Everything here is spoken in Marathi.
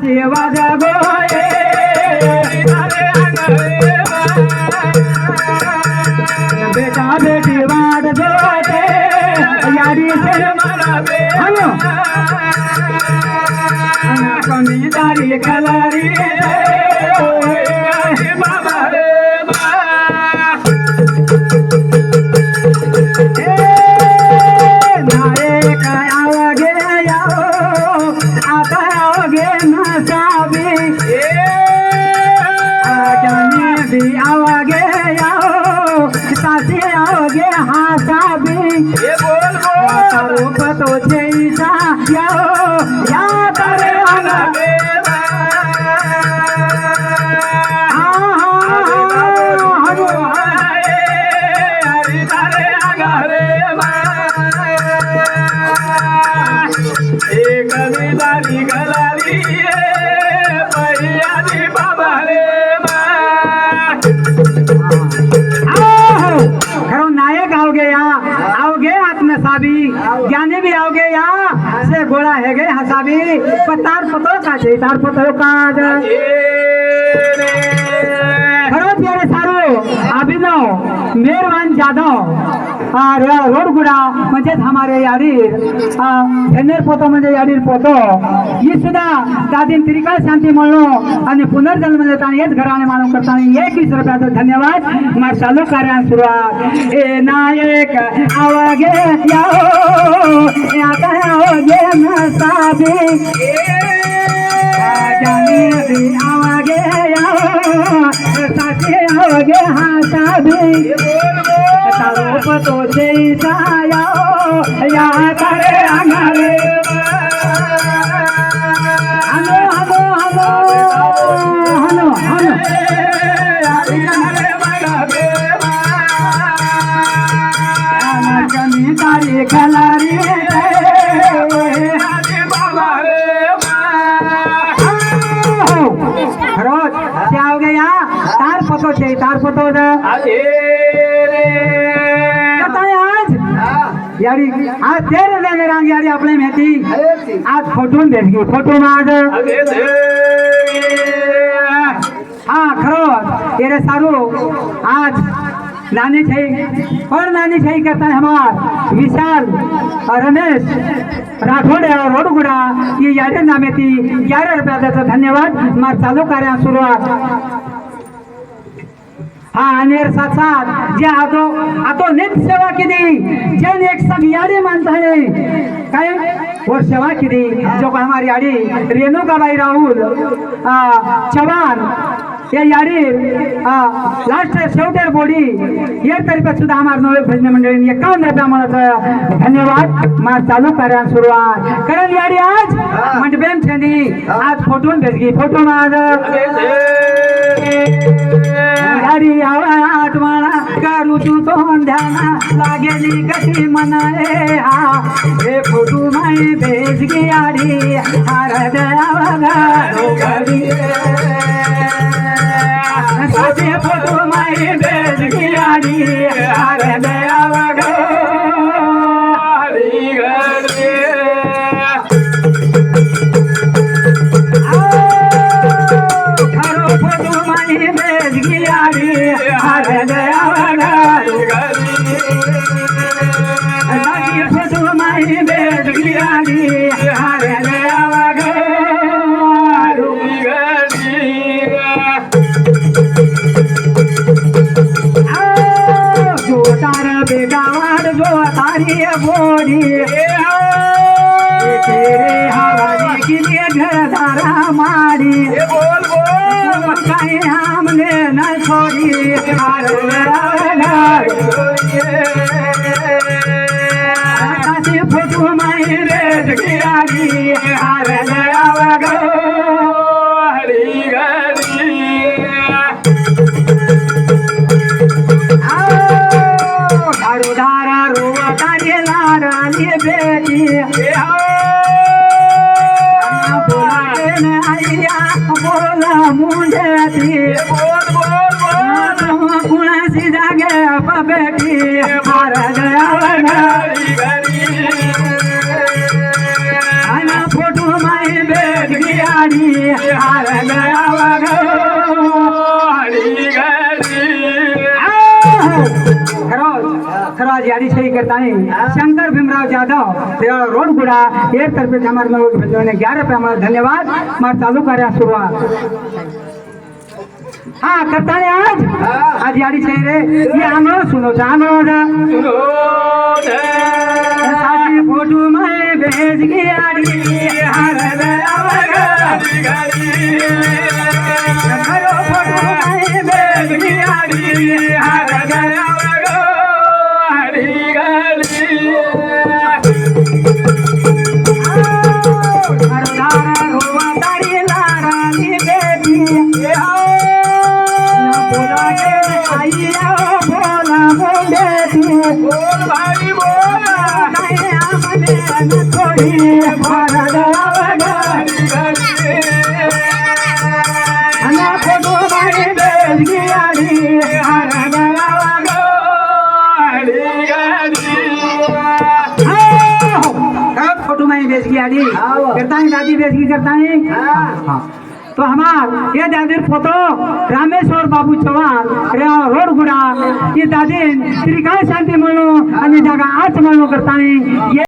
सेवा जगोए बेटा बेटी वाट जोते यारी से हलो कमी दारी कलारी बाबा रे नायक आवगे आओ आता आवगे नसाबी जाने भी आवगे आओ सासी आओगे हासाबी ये बोल रूप तो जैसा याओ या तारे आगे ज्ञानी भी आओगे यहाँ से गोड़ा है गए हसाबी तार पतो का छे तार पतो का खरो प्यारे सारो अभिनव मेहरबान जाधव रोड गुड़ा म्हणजे हमारे यारी धनेर पोतो म्हणजे यारी पोतो ही सुद्धा दादीन त्रिकाळ शांती म्हणलो आणि पुनर्जन्म देताना हेच घराने मानव करताना 21 रुपयाचा धन्यवाद मार चालू कार्यान सुरुवात ए नायक आवागे याओ आता आओगे नसाबी जानी भी आवागे याओ साथी आओगे हासाबी तारो पतो जैसा याओ या तारे आंगरे hello hello hello hello hello कमी तारी खलारी रोज क्या हो गया तार पतो छे तार पतो आज यारी आज तेरे लेने रंग यारी अपने मेहती आज फोटो देख गई फोटो में आज हाँ खरो तेरे सारू आज नानी छई और नानी छई करता है हमार विशाल और रमेश राठौड़ और रोडगुड़ा ये यारे नामे थी 11 रुपया देता धन्यवाद मार चालू कार्य सुरुवात हाँ अनेर साथ साथ जे आतो नित सेवा केली जन एक सब यारी मानता है काय वो सेवा केली जो हमारी यारी रेणुकाबाई राहुल चव्हाण या यारी लास्ट शेवटेर बोडी ये तरीके सुद्धा हमारे नवे भजन मंडळी 51 रुपया मला धन्यवाद मार चालू कार्य सुरुवात कारण यारी आज मंडपेन छंदी आज फोटो भेजगी फोटो आज यारी आठवणा करू तू तो ध्याना लागेली कशी मनाए हा हे फोटो माई भेजगी यारी हार दयावगा साथे फोटो माई भेजगी यारी हार दयावगा तेरे हवाले के लिए घर धारा मारी बोल बोल कहीं हमने न छोड़ी फोटो माई रेज गिरारी हार धारा रोवा तारे लारानी बेटी बोला मुझे कुणासी जागे बेटी हार फोटो माई बेट गिरारी हार गया खरंच यादी सही करता है शंकर भीमराव जाधव रोड गुड़ा एक तरफ से हमारे लोग 11 रुपये हमारा धन्यवाद हमारा चालू कार्य शुरुआत हाँ करता है आज यादी सही रे ये आंगो सुनो साथी फोटो में भेज की यादी हार गया फोटो में भेज की यादी हार गया फोटो में बेच की आड़ी करता है दादी बेच की करता है तो हमार ये दादी फोटो रामेश्वर बाबू चव्हाण रोड गुड़ा ये दादी श्रीकांत शांती म्हणून आणि जागा आज म्हणून करता है